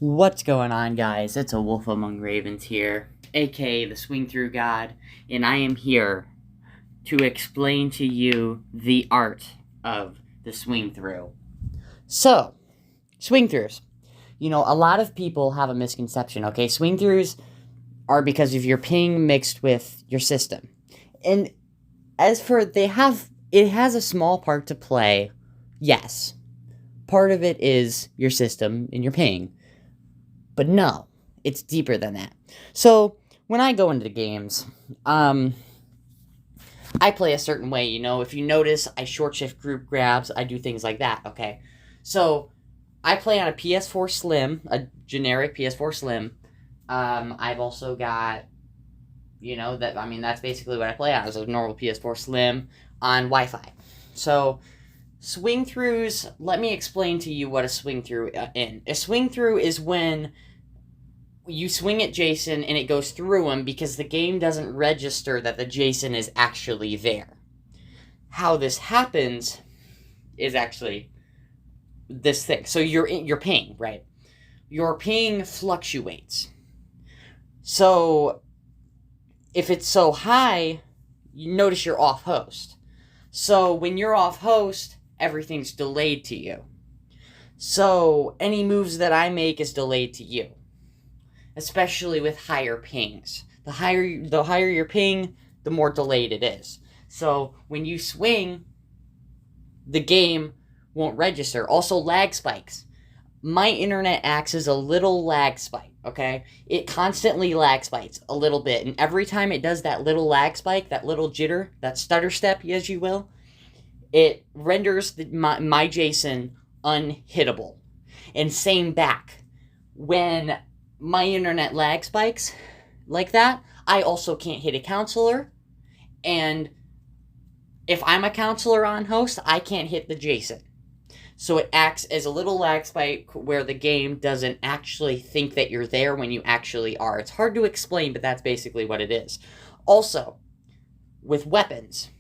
What's going on, guys? It's a Wolf Among Ravens here, aka the Swingthrough God, and I am here to explain to you the art of the swing through. So, swing throughs. A lot of people have a misconception, okay? Swing throughs are because of your ping mixed with your system. And it has a small part to play, yes. Part of it is your system and your ping. But no, it's deeper than that. So, when I go into the games, I play a certain way, If you notice, I short shift group grabs, I do things like that, okay? So, I play on a PS4 Slim, a generic PS4 Slim. I've also got, that's basically what I play on, is a normal PS4 Slim on Wi-Fi. So, swing throughs, let me explain to you what a swing through is. A swing through is when you swing at Jason and it goes through him because the game doesn't register that the Jason is actually there. How this happens is actually this thing. So your ping, right? Your ping fluctuates. So if it's so high, you notice you're off host. So when you're off host, everything's delayed to you. So any moves that I make is delayed to you. Especially with higher pings. The higher your ping, the more delayed it is. So when you swing, the game won't register. Also, lag spikes. My internet acts as a little lag spike, okay? It constantly lag spikes a little bit, and every time it does that little lag spike, that little jitter, that stutter step, as you will, it renders my Jason unhittable. And same back. When my internet lag spikes like that, I also can't hit a counselor, and if I'm a counselor on host, I can't hit the Jason. So it acts as a little lag spike where the game doesn't actually think that you're there when you actually are. It's hard to explain, but that's basically what it is. Also, with weapons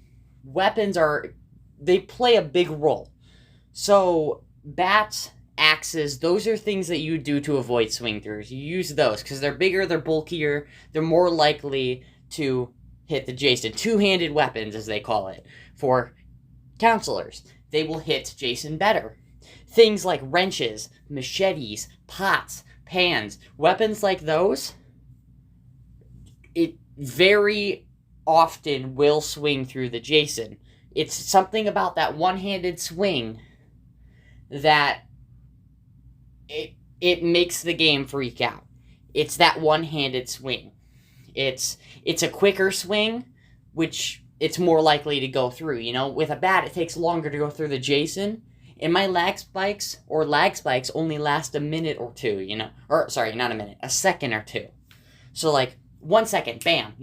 they play a big role. So bats, axes, those are things that you do to avoid swing throughs. You use those because they're bigger, they're bulkier, they're more likely to hit the Jason. Two-handed weapons, as they call it, for counselors. They will hit Jason better. Things like wrenches, machetes, pots, pans, weapons like those, it very often will swing through the Jason. It's something about that one-handed swing that it makes the game freak out. It's that one-handed swing. It's a quicker swing, which it's more likely to go through. With a bat, it takes longer to go through the Jason. And my lag spikes only last a minute or two, Or, sorry, not a minute, a second or two. So, 1 second, bam,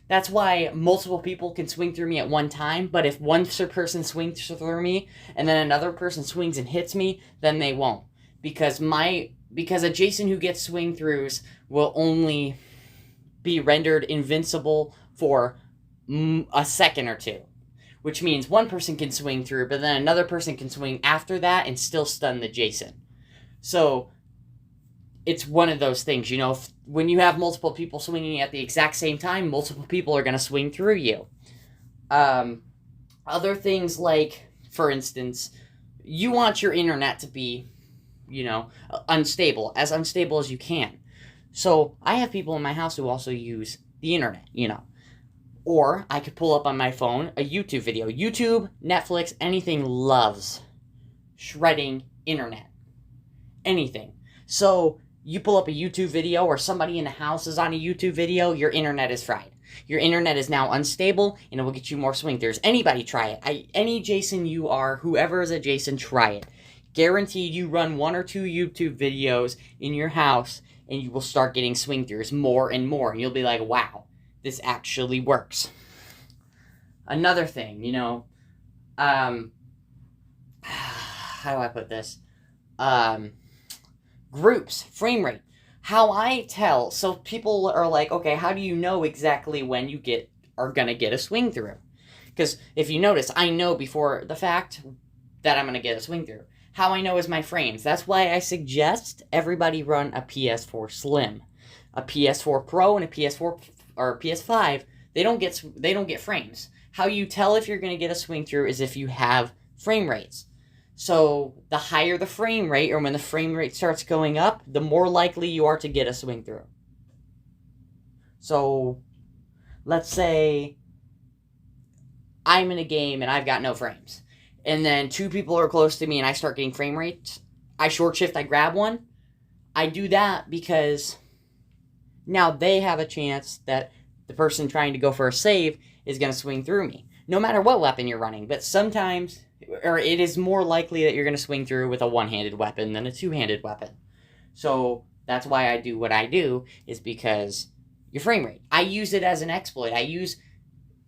That's why multiple people can swing through me at one time, but if one person swings through me, and then another person swings and hits me, then they won't. Because a Jason who gets swing throughs will only be rendered invincible for a second or two, which means one person can swing through, but then another person can swing after that and still stun the Jason. So it's one of those things, when you have multiple people swinging at the exact same time, multiple people are going to swing through you. Other things like, for instance, you want your internet to be unstable as you can. So I have people in my house who also use the internet, Or I could pull up on my phone a YouTube video. YouTube, Netflix, anything loves shredding internet. Anything. So you pull up a YouTube video or somebody in the house is on a YouTube video, your internet is fried. Your internet is now unstable, and it will get you more swing throughs. Anybody try it. Any Jason you are, whoever is a Jason, try it. Guaranteed you run 1 or 2 YouTube videos in your house, and you will start getting swing throughs more and more. And you'll be like, wow, this actually works. Another thing, how do I put this? Groups, frame rate. How I tell, so people are like, okay, how do you know exactly when you are gonna get a swing through? Because if you notice, I know before the fact that I'm gonna get a swing through. how I know is my frames. That's why I suggest everybody run a PS4 Slim. A PS4 Pro and a PS4 or a PS5, they don't get frames. How you tell if you're going to get a swing through is if you have frame rates. So the higher the frame rate, or when the frame rate starts going up, the more likely you are to get a swing through. So let's say I'm in a game and I've got no frames, and then two people are close to me and I start getting frame rates, I short shift, I grab one. I do that because now they have a chance that the person trying to go for a save is going to swing through me, no matter what weapon you're running. But sometimes, or it is more likely that you're going to swing through with a one-handed weapon than a two-handed weapon. So that's why I do what I do, is because your frame rate. I use it as an exploit. I use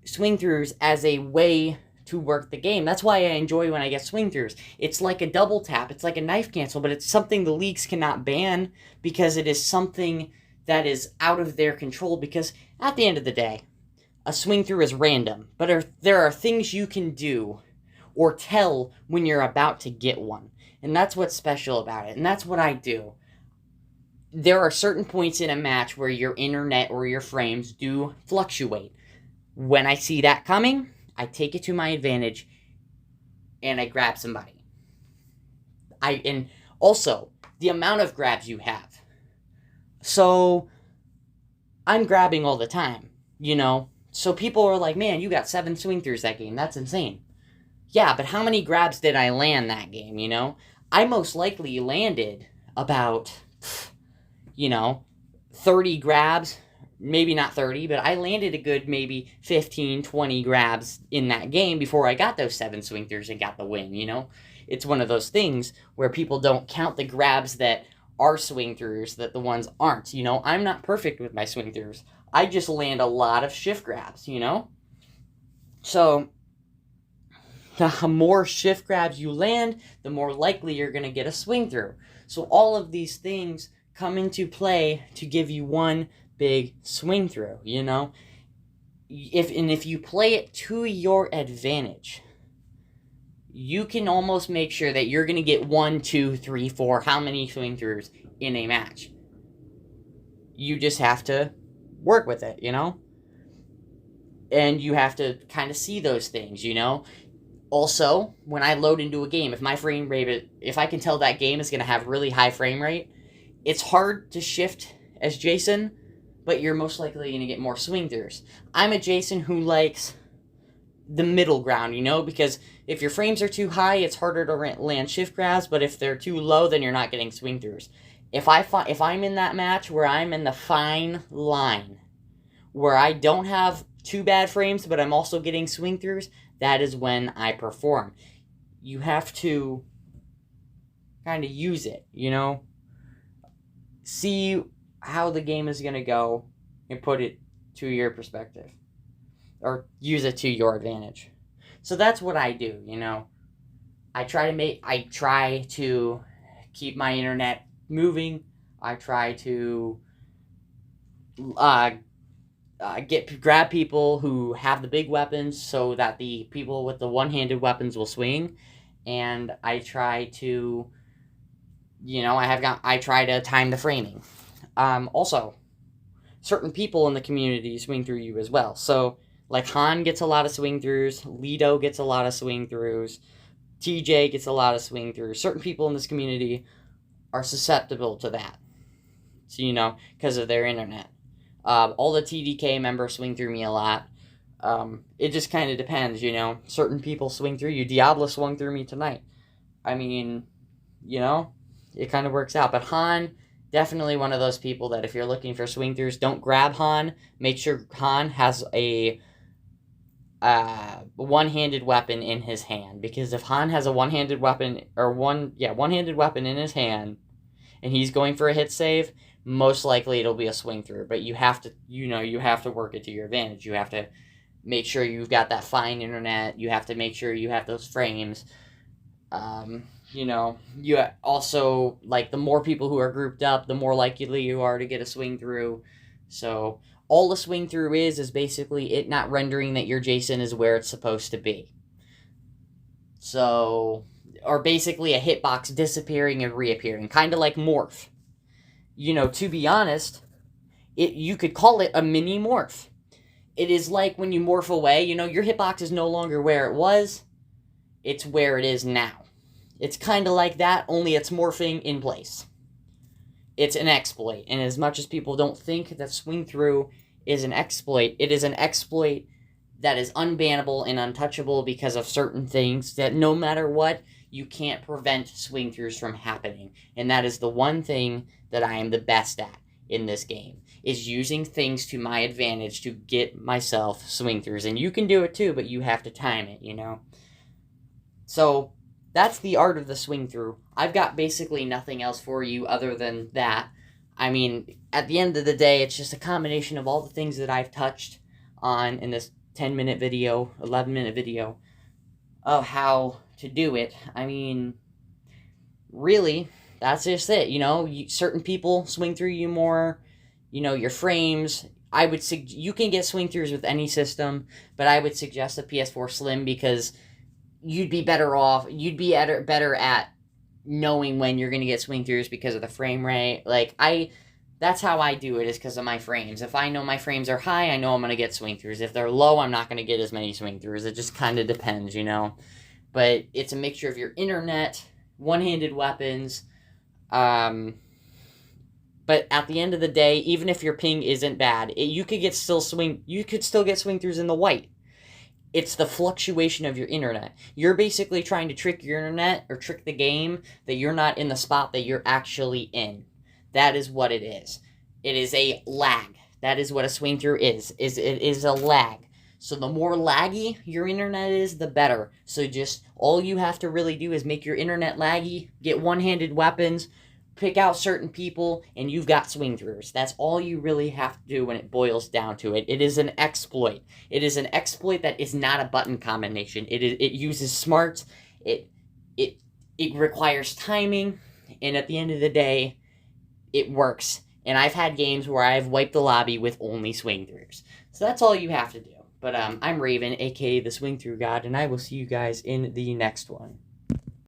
swing throughs as a way to work the game. That's why I enjoy when I get swing throughs. It's like a double tap. It's like a knife cancel, but it's something the leagues cannot ban because it is something that is out of their control, because at the end of the day, a swing through is random, but there are things you can do or tell when you're about to get one. And that's what's special about it. And that's what I do. There are certain points in a match where your internet or your frames do fluctuate. When I see that coming, I take it to my advantage and I grab somebody. And also, the amount of grabs you have. So, I'm grabbing all the time, you know? So people are like, man, you got 7 swing throughs that game. That's insane. Yeah, but how many grabs did I land that game, you know? I most likely landed about, 30 grabs. Maybe not 30, but I landed a good maybe 15, 20 grabs in that game before I got those 7 swing throughs and got the win, you know? It's one of those things where people don't count the grabs that are swing throughs that the ones aren't, you know? I'm not perfect with my swing throughs. I just land a lot of shift grabs, you know? So, the more shift grabs you land, the more likely you're going to get a swing through. So all of these things come into play to give you one big swing through, you know? If you play it to your advantage, you can almost make sure that you're going to get 1, 2, 3, 4, how many swing throughs in a match. You just have to work with it, you know? And you have to kind of see those things, you know? Also, when I load into a game, if my frame rate, if I can tell that game is going to have really high frame rate, it's hard to shift as Jason, but you're most likely going to get more swing throughs. I'm a Jason who likes the middle ground, you know, because if your frames are too high, it's harder to land shift grabs, but if they're too low, then you're not getting swing throughs. If I'm in that match where I'm in the fine line, where I don't have too bad frames, but I'm also getting swing throughs, that is when I perform. You have to kind of use it, you know? See how the game is going to go and put it to your perspective. Or use it to your advantage. So that's what I do, you know? I try to keep my internet moving. I try to grab people who have the big weapons so that the people with the one-handed weapons will swing. And I try to, I try to time the framing. Also, certain people in the community swing through you as well. So, like Han gets a lot of swing throughs, Lido gets a lot of swing throughs, TJ gets a lot of swing throughs. Certain people in this community are susceptible to that. So, because of their internet. All the TDK members swing through me a lot. It just kind of depends, Certain people swing through you. Diablo swung through me tonight. I mean, it kind of works out. But Han, definitely one of those people that if you're looking for swing throughs, don't grab Han. Make sure Han has a one-handed weapon in his hand. Because if Han has a one-handed weapon, one-handed weapon in his hand, and he's going for a hit save, most likely it'll be a swing through. But you have to, you have to work it to your advantage. You have to make sure you've got that fine internet. You have to make sure you have those frames. You also, the more people who are grouped up, the more likely you are to get a swing through. So all a swing through is basically it not rendering that your Jason is where it's supposed to be. So or basically a hitbox disappearing and reappearing, kind of like Morph. You know, to be honest, you could call it a mini Morph. It is like when you morph away, you know, your hitbox is no longer where it was, it's where it is now. It's kind of like that, only it's morphing in place. It's an exploit, and as much as people don't think that swing through is an exploit, it is an exploit that is unbannable and untouchable because of certain things that no matter what, you can't prevent swing throughs from happening. And that is the one thing that I am the best at in this game, is using things to my advantage to get myself swing throughs. And you can do it too, but you have to time it, you know? So that's the art of the swing through. I've got basically nothing else for you other than that. I mean, at the end of the day, it's just a combination of all the things that I've touched on in this 10-minute video, 11-minute video, of how to do it. I mean, really, that's just it. You know, certain people swing through you more. You know, your frames. I would you can get swing throughs with any system, but I would suggest a PS4 Slim because you'd be better off. You'd be better at knowing when you're going to get swing throughs because of the frame rate. Like, that's how I do it, is because of my frames. If I know my frames are high, I know I'm going to get swing throughs. If they're low, I'm not going to get as many swing throughs. It just kind of depends, you know. But it's a mixture of your internet, one-handed weapons. But at the end of the day, even if your ping isn't bad, you could still get swing throughs in the white. It's the fluctuation of your internet. You're basically trying to trick your internet or trick the game that you're not in the spot that you're actually in. That is what it is. It is a lag. That is what a swing through is. It is a lag. So the more laggy your internet is, the better. So just all you have to really do is make your internet laggy, get one-handed weapons, pick out certain people, and you've got swing throughs. That's all you really have to do when it boils down to it. It is an exploit. It is an exploit that is not a button combination. It uses smarts. It requires timing, and at the end of the day, it works. And I've had games where I've wiped the lobby with only swing throughs. So that's all you have to do. But I'm Raven, aka the Swing Through God, and I will see you guys in the next one.